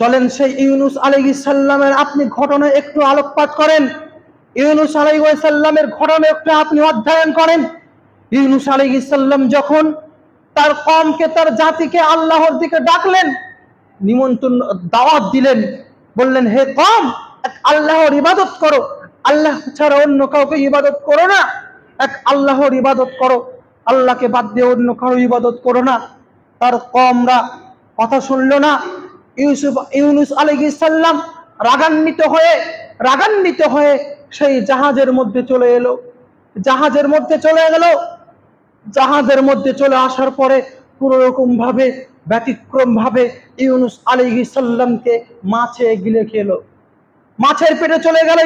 চলেন সেই ইউনুস আলাইহিস সালামের আপনি ঘটনা একটু আলোকপাত করেন। ইউনুস আলাইহিস সালামের ঘটনা একটু আপনি অধ্যয়ন করেন। ইউনুস আলাইহিস সালাম যখন তার কওমকে, তার জাতিকে আল্লাহর দিকে ডাকলেন, নিমন্ত্রণ দাওয়াত দিলেন, বললেন হে কওম, এক আল্লাহর ইবাদত করো, আল্লাহ ছাড়া অন্য কাউকে ইবাদত করো না, এক আল্লাহর ইবাদত করো, আল্লাহকে বাদ দিয়ে অন্য কারো ইবাদত করো না। তার কওমরা কথা শুনলো না। ইউনুস আলাইহিস সালাম রাগান্বিত হয়ে সেই জাহাজের মধ্যে চলে এলো। জাহাজের মধ্যে চলে গেল। জাহাজের মধ্যে চলে আসার পরে কোন রকম ভাবে, ব্যতিক্রম ভাবে ইউনুস আলাইহিস সালামকে মাছে গিলে খেলো। মাছের পেটে চলে গেল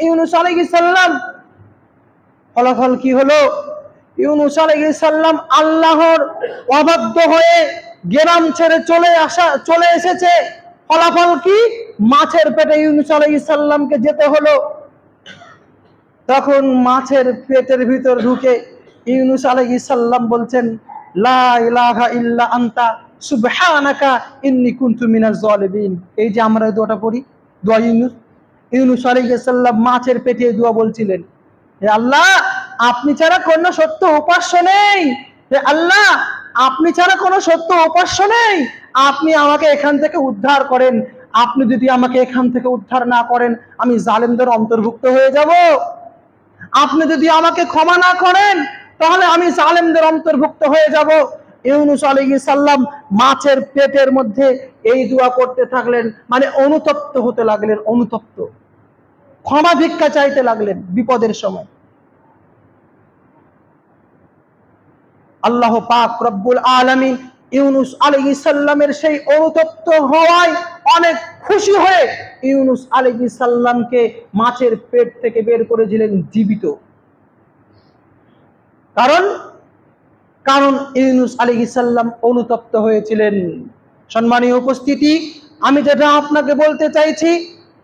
ইউনুস আলাইহিস সালাম। ফলাফল কি হলো? ইউনুস আলাইহিস সালাম আল্লাহর অবাধ্য হয়ে গ্রাম ছেড়ে চলে এসেছে। ফলাফল কি? মাছের পেটে ইউনুস আলাইহিস সালামকে যেতে হলো। তখন মাছের পেটের ভিতর ঢুকে ইউনুস আলাইহিস সালাম বলছেন, লা ইলাহা ইল্লা আনতা সুবহানাকা ইন্নী কুনতু মিনাজ জালিমিন। এই যে আমরা দোয়াটা পড়ি, দোয়া ইউনুস আলাইহিস সালাম মাছের পেটে দোয়া বলছিলেন, হে আল্লাহ, আপনি ছাড়া কোনো সত্য উপাস্য নেই। হে আল্লাহ, আপনি ছাড়া কোনো সত্য উপাস্য নেই। আপনি আমাকে এখান থেকে উদ্ধার করেন। আপনি যদি আমাকে এখান থেকে উদ্ধার না করেন, আমি জালেমদের অন্তর্ভুক্ত হয়ে যাব। আপনি যদি আমাকে ক্ষমা না করেন, তাহলে আমি জালেমদের অন্তর্ভুক্ত হয়ে যাব। ইউনুস আলাইহিস সালাম মাছের পেটের মধ্যে এই দোয়া করতে থাকলেন, মানে অনুতপ্ত হতে লাগলেন, অনুতপ্ত, ক্ষমা ভিক্ষা চাইতে লাগলেন বিপদের সময়। আল্লাহ পাক রব্বুল আলামিন ইউনুস আলাইহিস সালামের সেই অনুতপ্ত হওয়ায় অনেক খুশি হয়ে ইউনুস আলাইহিস সালামকে মাছের পেট থেকে বের করেছিলেন জীবিত। কারণ ইউনুস আলাইহিস সালাম অনুতপ্ত হয়েছিলেন। সম্মানীয় উপস্থিতি, আমি যেটা আপনাকে বলতে চাইছি,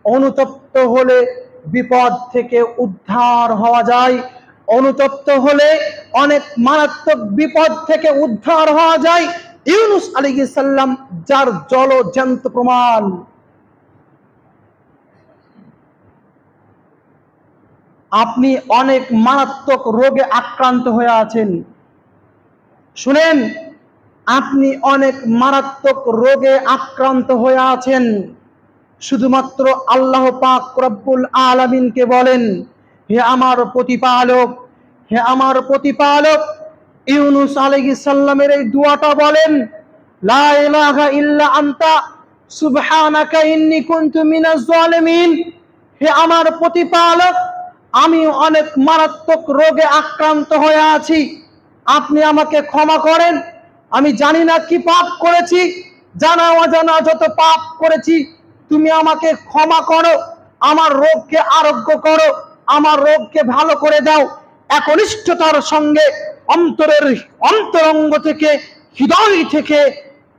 অনুতপ্ত হলে বিপদ থেকে উদ্ধার হওয়া যায়। অনুতপ্ত হলে অনেক মারাত্মক বিপদ থেকে উদ্ধার হওয়া যায়। ইউনুস আলাইহিস সালাম যার জ্বলজ্যান্ত প্রমাণ। আপনি অনেক মারাত্মক রোগে আক্রান্ত হয়ে আছেন। শুনেন, আপনি অনেক মারাত্মক রোগে আক্রান্ত হয়ে আছেন। শুধুমাত্র আল্লাহ পাক রব্বুল আলামিনকে বলেন, হে আমার প্রতিপালক, হে আমার প্রতিপালক। ইউনুস আলাইহিস সালামের এই দোয়াটা বলেন, লা ইলাহা ইল্লা আনতা সুবহানাকা ইন্নী কুনতু মিনাজ জালিমিন। হে আমার প্রতিপালক, আমি অনেক মারাত্মক রোগে আক্রান্ত হয়ে আছি, আপনি আমাকে ক্ষমা করেন। আমি জানি না কি পাপ করেছি, জানা অজানা যত পাপ করেছি, তুমি আমাকে ক্ষমা করো, আমার রোগকে আরোগ্য করো, আমার রোগকে ভালো করে দাও। একনিষ্ঠতার সঙ্গে অন্তরঙ্গ থেকে, হৃদয় থেকে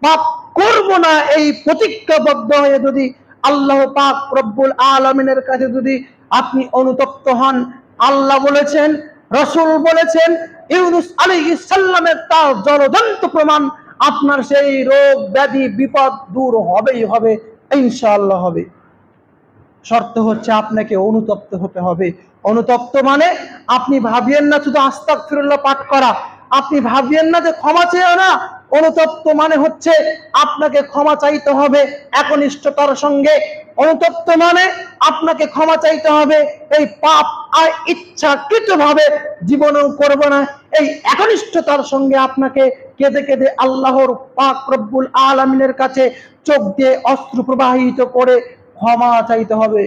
পাপ করব না, এই প্রতিজ্ঞাবদ্ধ হয়ে যদি আল্লাহ পাক রব্বুল আলামিনের কাছে যদি আপনি অনুতপ্ত হন, আল্লাহ বলেছেন, রাসূল বলেছেন, ইউনুস আলাইহিস সালামের তার জ্বলজ্যান্ত প্রমাণ, আপনার সেই রোগ ব্যাধি বিপদ দূর হবেই হবে, ইনশাআল্লাহ হবে। শর্ত হচ্ছে আপনাকে অনুতপ্ত হতে হবে। অনুতপ্ত মানে আপনি ভাবিয়েন না শুধু আস্তাগফিরুল্লাহ পাঠ করা, আপনি ভাবিয়েন না যে ক্ষমা চেয়েও না। অনুতপ্ত মানে হচ্ছে আপনাকে ক্ষমা চাইতে হবে একনিষ্ঠতার সঙ্গে। অনুতপ্ত মানে আপনাকে ক্ষমা চাইতে হবে, এই পাপ আর ইচ্ছাকৃতভাবে জীবনেও করব না, এই একনিষ্ঠতার সঙ্গে আপনাকে কেঁদে কেঁদে আল্লাহর পাক রব্বুল আলামিনের কাছে চোখ দিয়ে অশ্রু প্রবাহিত করে ক্ষমা চাইতে হবে।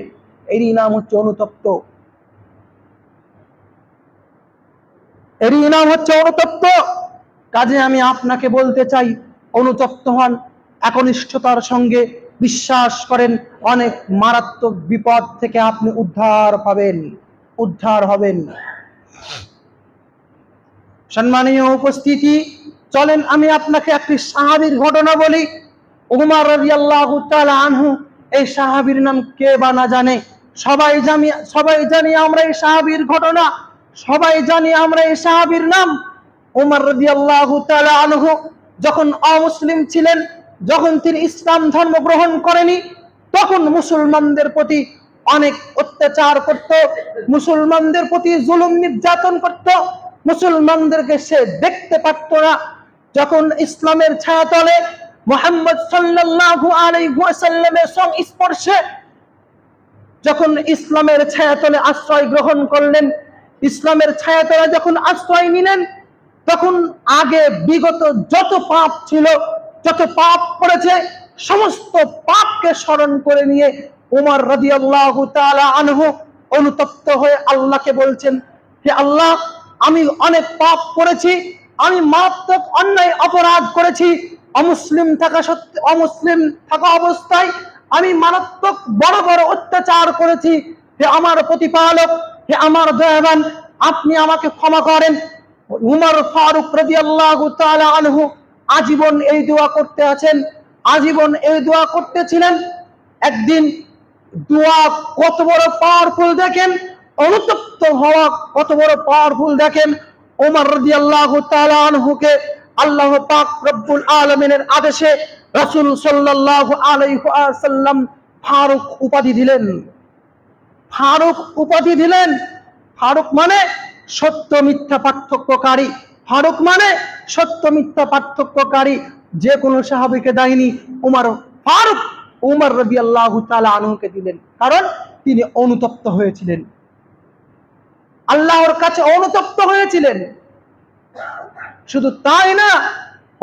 এরই নাম হচ্ছে অনুতপ্ত, এরই নাম হচ্ছে অনুতপ্ত। কাজে আমি আপনাকে বলতে চাই, অনুতপ্ত হন একনিষ্ঠতার সঙ্গে। বিশ্বাস করেন, অনেক মারাত্মক বিপদ থেকে আপনি উদ্ধার পাবেন, উদ্ধার হবেন। সম্মানীয় উপস্থিতি, চলেন আমি আপনাকে একটি সাহাবীর ঘটনা বলি। উমর রাদিয়াল্লাহু তাআলা আনহু, এই সাহাবীর নাম কে বা না জানে? সবাই জানি আমরা এই সাহাবীর ঘটনা, সবাই জানি আমরা এই সাহাবীর নাম। উমর রাদিয়াল্লাহু তাআলা আনহু যখন অমুসলিম ছিলেন, যখন তিনি ইসলাম ধর্ম গ্রহণ করেনি, তখন মুসলমানদের প্রতি অনেক অত্যাচার করত, মুসলমানদের প্রতি জুলুম নির্যাতন করত, মুসলমানদেরকে সে দেখতে পারত না। যখন ইসলামের ছায়াতলে মুহাম্মদ সাল্লাল্লাহু আলাইহি ওয়াসাল্লামের সংস্পর্শে যখন ইসলামের ছায়াতলে আশ্রয় গ্রহণ করলেন, ইসলামের ছায়াতলে যখন আশ্রয় নিলেন, তখন আগে বিগত যত পাপ ছিল, যত পাপ করেছে, সমস্ত পাপকে স্মরণ করে নিয়ে উমর রাদিয়াল্লাহু তাআলা আনহু অনুতপ্ত হয়ে আল্লাহকে বলছেন, হে আল্লাহ, আমি অনেক পাপ করেছি, আমি মারাত্মক অন্যায় অপরাধ করেছি, অমুসলিম থাকা অবস্থায় আমি মারাত্মক বড় বড় অত্যাচার করেছি। হে আমার প্রতিপালক, হে আমার দয়াবান, আপনি আমাকে ক্ষমা করেন। উমর ফারুক রাদিয়াল্লাহু তাআলা আনহু আজীবন এই দোয়া করতে আছেন, আজীবন এই দোয়া করতেছিলেন। একদিন দোয়া কত বড় পাওয়ারফুল দেখেন, অনুতপ্ত হওয়া কত বড় পাওয়ারফুল দেখেন। ওমর রাদিয়াল্লাহু তাআলা আনহুকে আল্লাহ পাক রব্বুল আলামিনের আদেশে রাসূল সাল্লাল্লাহু আলাইহি ওয়াসাল্লাম ফারুক উপাধি দিলেন। ফারুক উপাধি দিলেন। ফারুক মানে সত্য মিথ্যা পার্থক্যকারী। ফারুক মানে সত্য মিথ্যা পার্থক্যকারী। যে কোনো সাহাবীকে দেয়নি, ফারুক উমর রাদিয়াল্লাহু তাআলা আনহুকে দিলেন, কারণ তিনি অনুতপ্ত হয়েছিলেন, আল্লাহর কাছে অনুতপ্ত হয়েছিলেন। শুধু তাই না,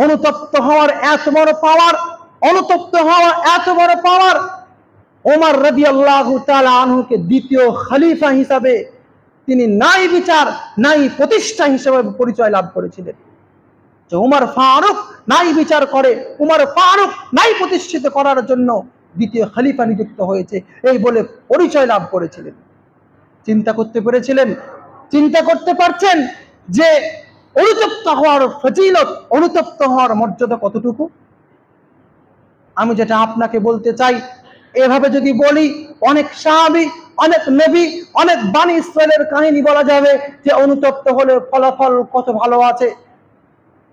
অনুতপ্ত হওয়ার এত বড় পাওয়ার, অনুতপ্ত হওয়ার এত বড় পাওয়ার, ওমর রাদিয়াল্লাহু তাআলা আনহুকে দ্বিতীয় খলিফা হিসাবে তিনি নাই বিচার নাই প্রতিষ্ঠা হিসেবে পরিচয় লাভ করেছিলেন। যে উমর ফারুক নাই বিচার করে, উমর ফারুক নাই প্রতিষ্ঠিত করার জন্য দ্বিতীয় খলিফা নিযুক্ত হয়েছে, এই বলে পরিচয় লাভ করেছিলেন। চিন্তা করতে পেরেছিলেন? চিন্তা করতে পারছেন যে অনুতপ্ত হওয়ার ফজিলত, অনুতপ্ত হওয়ার মর্যাদা কতটুকু? আমি যেটা আপনাকে বলতে চাই, এভাবে যদি বলি, অনেক সাহাবী, অনেক নবী, অনেক বানী ইসরাইলের কাহিনী বলা যাবে যে অনুতপ্ত হলে ফলাফল কত ভালো আছে।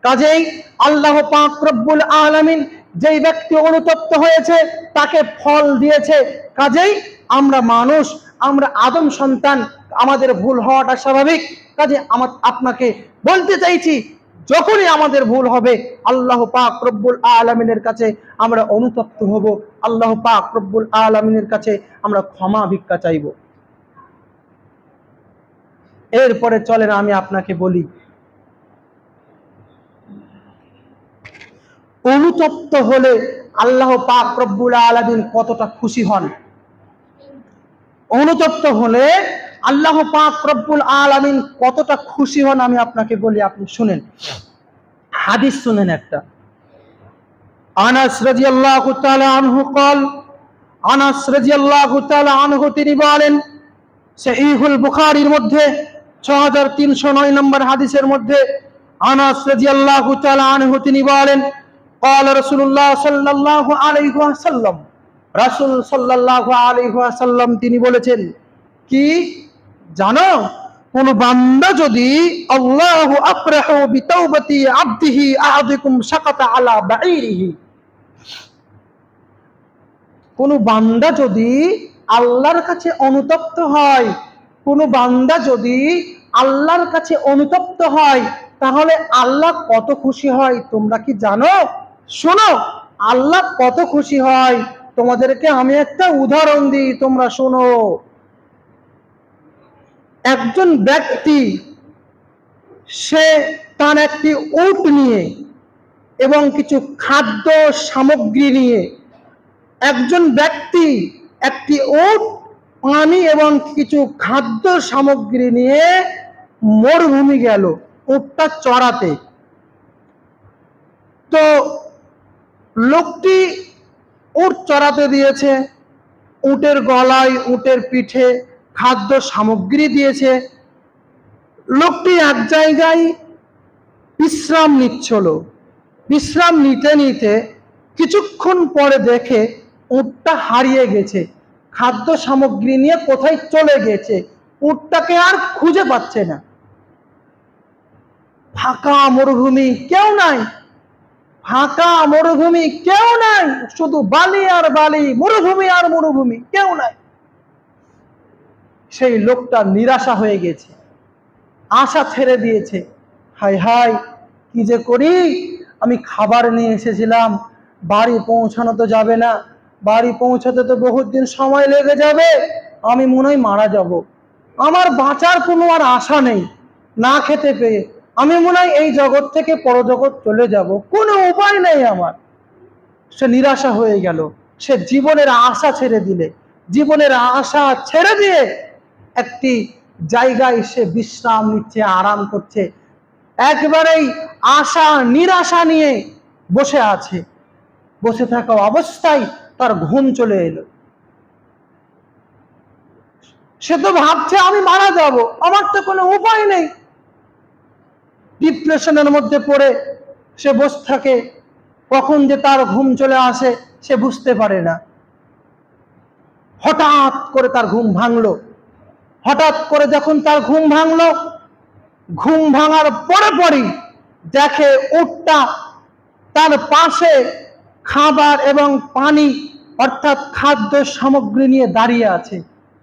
কাজেই আল্লাহ পাক রব্বুল আলামিন যেই ব্যক্তি অনুতপ্ত হয়েছে তাকে ফল দিয়েছে। কাজেই আমরা মানুষ, আমরা আদম সন্তান, আমাদের ভুল হওয়াটা স্বাভাবিক। কাজে আপনাকে বলতে চাইছি, যখনই আমাদের ভুল হবে আল্লাহ পাক রব্বুল আলামিনের কাছে আমরা অনুতপ্ত হব, আল্লাহ পাক রব্বুল আলামিনের কাছে আমরা ক্ষমা ভিক্ষা চাইব। এরপরে চলেন আমি আপনাকে বলি, অনুতপ্ত হলে আল্লাহ পাক রব্বুল আলামিন কতটা খুশি হন। অনুতপ্ত হলে আল্লাহ পাক রব্বুল আলামিন কতটা খুশি হন আমি আপনাকে বলি, আপনি শুনেন, হাদিস শুনেন একটা। আনাস রাদিয়াল্লাহু তাআলা আনহু قال, আনাস রাদিয়াল্লাহু তাআলা আনহু তিনি বলেন, সহিহুল বুখারীর মধ্যে 6309 নম্বর হাদিসের মধ্যে আনাস রাদিয়াল্লাহু তাআলা আনহু তিনি বলেন, قال রাসূলুল্লাহ সাল্লাল্লাহু আলাইহি ওয়াসাল্লাম, রাসূল সাল্লাল্লাহু আলাইহি ওয়াসাল্লাম তিনি বলেছেন, কি জানো, কোন বান্দা যদি আল্লাহু আফরাহু বিতাওবাতি আবদিহি আহাদুকুম শাকাতা আলা বাঈরিহি, কোন বান্দা যদি আল্লাহর কাছে অনুতপ্ত হয়, কোন বান্দা যদি আল্লাহর কাছে অনুতপ্ত হয়, তাহলে আল্লাহ কত খুশি হয় তোমরা কি জানো? শোনো, আল্লাহ কত খুশি হয়। তোমাদেরকে আমি একটা উদাহরণ দিই, তোমরা শোনো। একজন ব্যক্তি সে তার একটি উট নিয়ে এবং কিছু খাদ্য সামগ্রী নিয়ে, একজন ব্যক্তি একটি উট, পানি এবং কিছু খাদ্য সামগ্রী নিয়ে মরুভূমি গেল উটটা চড়াতে। তো লোকটি উট চড়াতে দিয়েছে, উটের গলায়, উটের পিঠে খাদ্য সামগ্রী দিয়েছে। লোকটি এক জায়গায় বিশ্রাম নিচ্ছিল। বিশ্রাম নিতে নিতে কিছুক্ষণ পরে দেখে উটটা হারিয়ে গেছে, খাদ্য সামগ্রী নিয়ে কোথায় চলে গেছে, উটটাকে আর খুঁজে পাচ্ছে না। ফাঁকা মরুভূমি, কেউ নাই। ফাঁকা মরুভূমি, কেউ নাই, শুধু বালি আর বালি, মরুভূমি আর মরুভূমি, কেউ নাই। সেই লোকটা নিরাশা হয়ে গেছে, আশা ছেড়ে দিয়েছে। হায় হায়, কি যে করি, আমি খাবার নিয়ে এসেছিলাম, বাড়ি পৌঁছানো তো যাবে না, বাড়ি পৌঁছাতে তো বহুত দিন সময় লেগে যাবে, আমি মনে হয় মারা যাব, আমার বাঁচার কোনো আর আশা নেই, না খেতে পেয়ে আমি মনে হয় এই জগৎ থেকে পরজগৎ চলে যাব, কোনো উপায় নেই আমার। সে নিরাশা হয়ে গেল, সে জীবনের আশা ছেড়ে দিলে, জীবনের আশা ছেড়ে দিয়ে একটি জায়গায় সে বিশ্রাম নিচ্ছে, আরাম করছে, একবারেই আশা নিরাশা নিয়ে বসে আছে। বসে থাকা অবস্থায় তার ঘুম চলে এলো। সে তো ভাবছে আমি মারা যাব, আমার তো কোনো উপায় নেই। ডিপ্রেশনের মধ্যে পড়ে সে বসে থাকে, কখন যে তার ঘুম চলে আসে সে বুঝতে পারে না। হঠাৎ করে তার ঘুম ভাঙলো। হঠাৎ করে যখন তার ঘুম ভাঙলো, ঘুম ভাঙার পরেই দেখে উটটা তার পাশে খাবার এবং পানি অর্থাৎ খাদ্য সামগ্রী নিয়ে দাঁড়িয়ে আছে।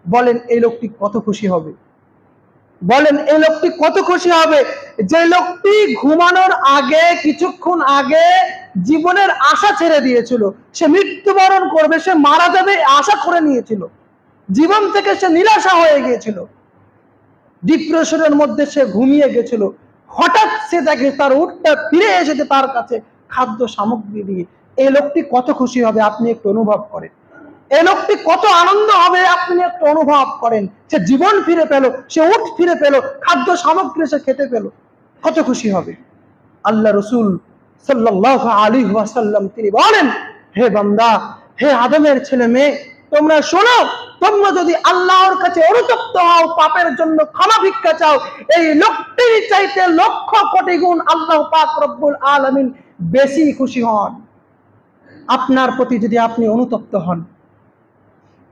বলেন এই লোকটি কত খুশি হবে? বলেন এই লোকটি কত খুশি হবে? যে লোকটি ঘুমানোর আগে, কিছুক্ষণ আগে জীবনের আশা ছেড়ে দিয়েছিল, সে মৃত্যুবরণ করবে, সে মারা যাবে আশা করে নিয়েছিল, জীবন থেকে সে নিরাশা হয়ে গিয়েছিল, ডিপ্রেশনের মধ্যে সে ঘুমিয়ে গেছিল। হঠাৎ সে দেখে তার উটটা ফিরে এসেছে তার কাছে খাদ্য সামগ্রী দিয়ে। এই লোকটি কত খুশি হবে আপনি একটু অনুভব করেন। এই লোকটি কত আনন্দ হবে আপনি একটু অনুভব করেন। সে জীবন ফিরে পেল, সে উট ফিরে পেল, খাদ্য সামগ্রী সে খেতে পেল, কত খুশি হবে। আল্লাহ রসুল সাল্লাল্লাহু আলাইহি ওয়াসাল্লাম তিনি বলেন, হে বান্দা, হে আদমের ছেলে মেয়ে, তোমরা শোনো, তোমরা যদি আল্লাহর কাছে অনুতপ্ত হও, পাপের জন্য ক্ষমা ভিক্ষা চাও, এই লোকটির চাইতে লক্ষ কোটি গুণ আল্লাহ পাক রব্বুল আলামিন বেশি খুশি হন আপনার প্রতি যদি আপনি অনুতপ্ত হন।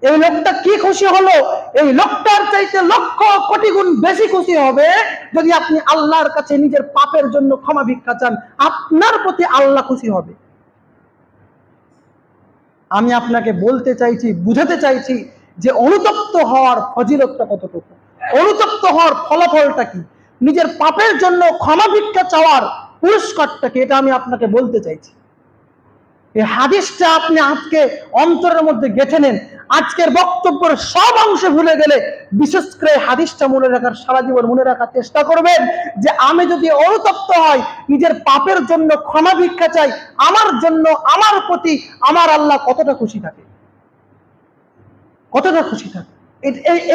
এই লোকটা কি খুশি হলো, এই লোকটার চাইতে লক্ষ কোটি গুণ বেশি খুশি হবে যদি আপনি আল্লাহর কাছে নিজের পাপের জন্য ক্ষমা ভিক্ষা চান। আপনার প্রতি আল্লাহ খুশি হবে। আমি আপনাকে বলতে চাইছি, বুঝাতে চাইছি যে অনুতপ্ত হওয়ার ফজিলতটা কতটুকু, অনুতপ্ত হওয়ার ফলাফলটা কি, নিজের পাপের জন্য ক্ষমা ভিক্ষা চাওয়ার পুরস্কারটা কি, এটা আমি আপনাকে বলতে চাইছি। এই হাদিসটা আপনি আজকে অন্তরের মধ্যে গেঁথে নেন। আজকের বক্তব্যের সব অংশ ভুলে গেলে বিশেষ করে হাদিসটা মনে রাখার, সারা জীবন মনে রাখার চেষ্টা করবেন যে আমি যদি অনুতপ্ত হই, নিজের পাপের জন্য ক্ষমা ভিক্ষা চাই, আমার জন্য, আমার প্রতি আমার আল্লাহ কতটা খুশি থাকে, কতটা খুশি থাকে।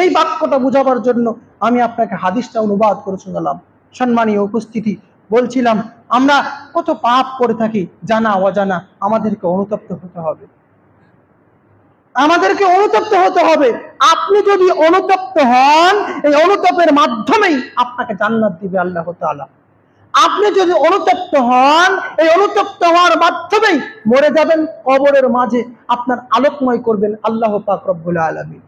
এই বাক্যটা বোঝাবার জন্য আমি আপনাকে হাদিসটা অনুবাদ করে শোনালাম। সম্মানীয় উপস্থিতি, বলছিলাম আমরা কত পাপ করে থাকি, জানা অজানা। আমাদেরকে অনুতপ্ত হতে হবে, আমাদেরকে অনুতপ্ত হতে হবে। আপনি যদি অনুতপ্ত হন, এই অনুতপের মাধ্যমেই আপনাকে জান্নাত দিবে আল্লাহ তাআলা। আপনি যদি অনুতপ্ত হন, এই অনুতপ্ত হওয়ার মাধ্যমেই মরে যাবেন, কবরের মাঝে আপনার আলোকময় করবেন আল্লাহ পাক রব্বুল আলামিন।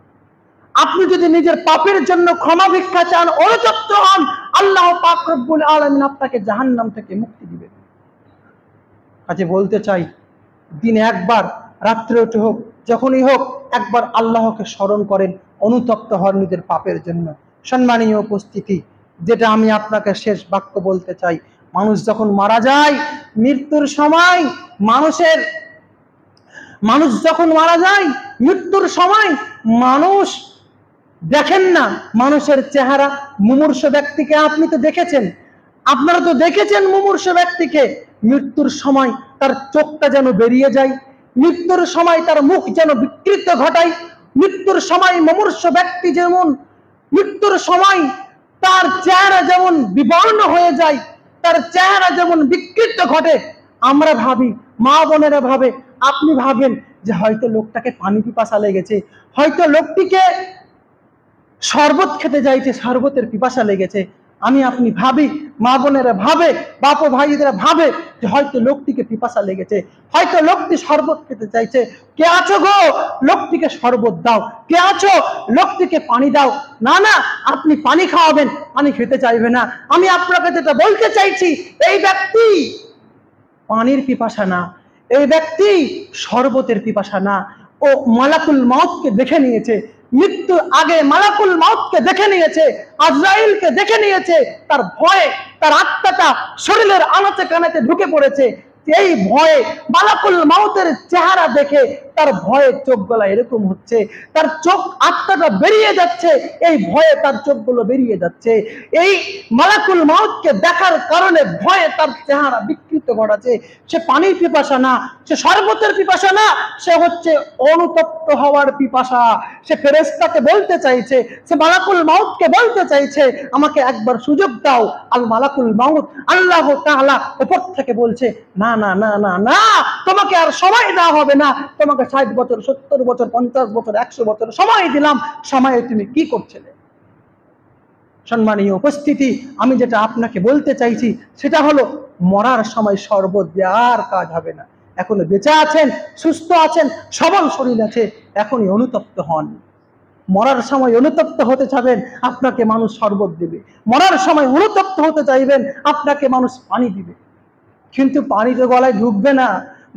আপনি যদি নিজের পাপের জন্য ক্ষমা ভিক্ষা চান, অনুতপ্ত হন, আল্লাহ পাক রব্বুল আলামিন আপনাকে জাহান্নাম থেকে মুক্তি দিবেন। কাজে বলতে চাই, দিনে একবার, রাত্রে উঠে হোক, যখনই হোক, একবার আল্লাহকে স্মরণ করেন, অনুতপ্ত হন নিজের পাপের জন্য। সম্মানীয় উপস্থিতি, যেটা আমি আপনাকে শেষ বাক্য বলতে চাই, মানুষ যখন মারা যায়, মৃত্যুর সময় মানুষ যখন মারা যায়, মৃত্যুর সময় মানুষ দেখেন না মানুষের চেহারা। মুমূর্ষ ব্যক্তিকে আপনি তো দেখেছেন, আপনারা তো দেখেছেন মুমূর্ষ ব্যক্তিকে, মৃত্যুর সময় তার চোখটা যেন বেরিয়ে যায়, মৃত্যুর সময় তার মুখ যেন বিকৃত ঘটায়, মৃত্যুর সময় মুমূর্ষ ব্যক্তি যেমন, মৃত্যুর সময় তার চেহারা যেমন বিবর্ণ হয়ে যায়, তার চেহারা যেমন বিকৃত ঘটে। আমরা ভাবি, মা বোনেরা ভাবে, আপনি ভাবেন যে হয়তো লোকটাকে পানি পিপাসা লেগেছে, হয়তো লোকটিকে শরবত খেতে যাইছে, শরবতের পিপাসা লেগেছে। আমি আপনি ভাবি, মা বোনেরা ভাবে, বাপ ভাইদেরা ভাবে যে হয়তো লোকটিকে পিপাসা লেগেছে, হয়তো লোকটি শরবত খেতে চাইছে। কে আছো গো, লোকটিকে শরবত দাও, কে আছো, লোকটিকে পানি দাও। না না, আপনি পানি খাওয়াবেন, পানি খেতে চাইবে না। আমি আপনাকে যেটা বলতে চাইছি, এই ব্যক্তি পানির পিপাসা না, এই ব্যক্তি শরবতের পিপাসা না। ও মালাকুল মউতকে দেখে নিয়েছে, মৃত্যুর আগে মালাকুল মউতকে দেখে নিয়েছে, আজরাইলকে দেখে নিয়েছে। তার ভয়ে তার আত্মাটা শরীরের আনাচে কানাচে ঢুকে পড়েছে। এই ভয়ে মালাকুল মউতের চেহারা দেখে তার ভয়ে চোখ গলা এরকম হচ্ছে, তার চোখ আত্মাটা বেরিয়ে যাচ্ছে, এই ভয়ে তার চোখগুলো বেরিয়ে যাচ্ছে। এই মালাকুল মউতকে দেখার কারণে ভয়ে তার চেহারা বিকৃত ঘটাচ্ছে। সে পানির পিপাসা না, সে শরবতের পিপাসা না, সে হচ্ছে অনুতপ্ত হওয়ার পিপাসা। সে ফেরেশতাকে বলতে চাইছে, সে মালাকুল মউতকে বলতে চাইছে, আমাকে একবার সুযোগ দাও। আল মালাকুল মউত আল্লাহ তাআলা উপর থেকে বলছে, না না না না না, তোমাকে আর সময় দেওয়া হবে না। তোমাকে 60 বছর, 70 বছর, 50 বছর, 100 বছর সময় দিলাম। সময়ে তুমি কি করছিলে? সম্মানীয় উপস্থিতি, আমি যেটা আপনাকে বলতে চাইছি সেটা হলো, মরার সময় শরবত দেওয়ার কাজ হবে না। এখনো বেঁচে আছেন, সুস্থ আছেন, সবল শরীর আছে, এখনই অনুতপ্ত হন। মরার সময় অনুতপ্ত হতে চাইবেন, আপনাকে মানুষ শরবত দেবে। মরার সময় অনুতপ্ত হতে চাইবেন, আপনাকে মানুষ পানি দিবে। কিন্তু পানি তো গলায় ঢুকবে না,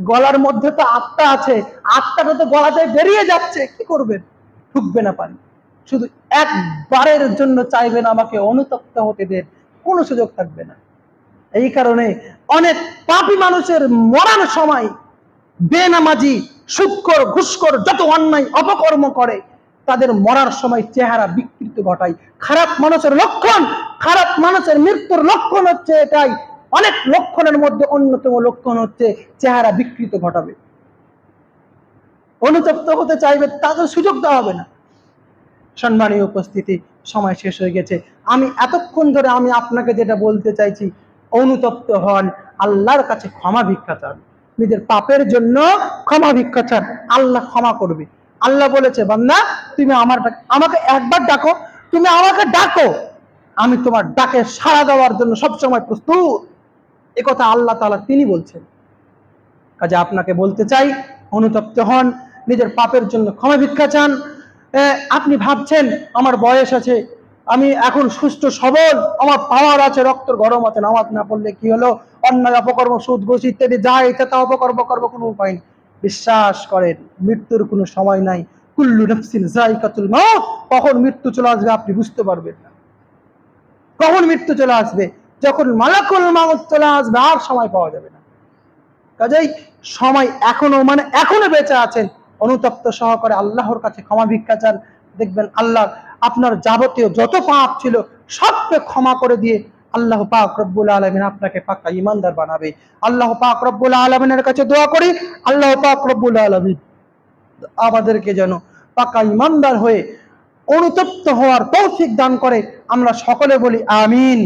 গলার মধ্যে তো আত্মা আছে, আত্মাটা তো গলাতে বেরিয়ে যাচ্ছে, কি করবেন? ঢুকবে না পানি। শুধু একবারের জন্য চাইবেন আমাকে অনুতপ্ত হতে দেন, কোনো সুযোগ থাকবে না। এই কারণে অনেক পাপী মানুষের মরার সময়, বেনামাজি, সুদখোর, ঘুষখোর, যত অন্যায় অপকর্ম করে, তাদের মরার সময় চেহারা বিকৃত ঘটায়। খারাপ মানুষের লক্ষণ, খারাপ মানুষের মৃত্যুর লক্ষণ হচ্ছে এটাই। অনেক লক্ষণের মধ্যে অন্যতম লক্ষণ হচ্ছে চেহারা বিকৃত ঘটাবে। অনুতপ্ত হতে চাইবে, তাদের সুযোগ দেওয়া হবে না। সম্মানীয় উপস্থিতি, সময় শেষ হয়ে গেছে। আমি এতক্ষণ ধরে আমি আপনাকে যেটা বলতে চাইছি, অনুতপ্ত হন, আল্লাহর কাছে ক্ষমা ভিক্ষা চান, নিজের পাপের জন্য ক্ষমা ভিক্ষা চান, আল্লাহ ক্ষমা করবে। আল্লাহ বলেছে, বান্দা তুমি আমাকে একবার ডাকো, তুমি আমাকে ডাকো, আমি তোমার ডাকে সাড়া দেওয়ার জন্য সবসময় প্রস্তুত। এ কথা আল্লাহ তাআলা তিনি বলছেন। কাজে আপনাকে বলতে চাই, অনুতপ্ত হন, নিজের পাপের জন্য ক্ষমা ভিক্ষা চান। আপনি ভাবছেন আমার বয়স আছে, আমি এখন সুস্থ সবল, আমার পাওয়ার আছে, রক্ত গরম আছে, নামাজ না পড়লে কি হলো? অন্যায় অপকর্ম, সুদ ঘুষ ইত্যাদি যা ইচ্ছা তা অপকর্ম করবো, কোনো উপায় নেই। বিশ্বাস করেন, মৃত্যুর কোনো সময় নাই। কুল্লু নাফসিন যায়কাতুল মাউত, কখন মৃত্যু চলে আসবে আপনি বুঝতে পারবেন না। কখন মৃত্যু চলে আসবে? যখন মালাকুল মাউত চলে আসবে, আর সময় পাওয়া যাবে না। কাজেই সময় এখনো, এখনো বেঁচে আছেন, অনুতপ্ত সহকারে আল্লাহর কাছে ক্ষমা ভিক্ষা চান। দেখবেন আল্লাহ আপনার যাবতীয় যত পাপ ছিল সবকে ক্ষমা করে দিয়ে আল্লাহ পাক রব্বুল আলামিন আপনাকে পাক্কা ঈমানদার বানাবে। আল্লাহ পাক রব্বুল আলামিনের কাছে দোয়া করি, আল্লাহ পাক রব্বুল আলামিন আমাদেরকে যেন পাক্কা ঈমানদার হয়ে অনুতপ্ত হওয়ার তৌফিক দান করে। আমরা সকলে বলি আমিন।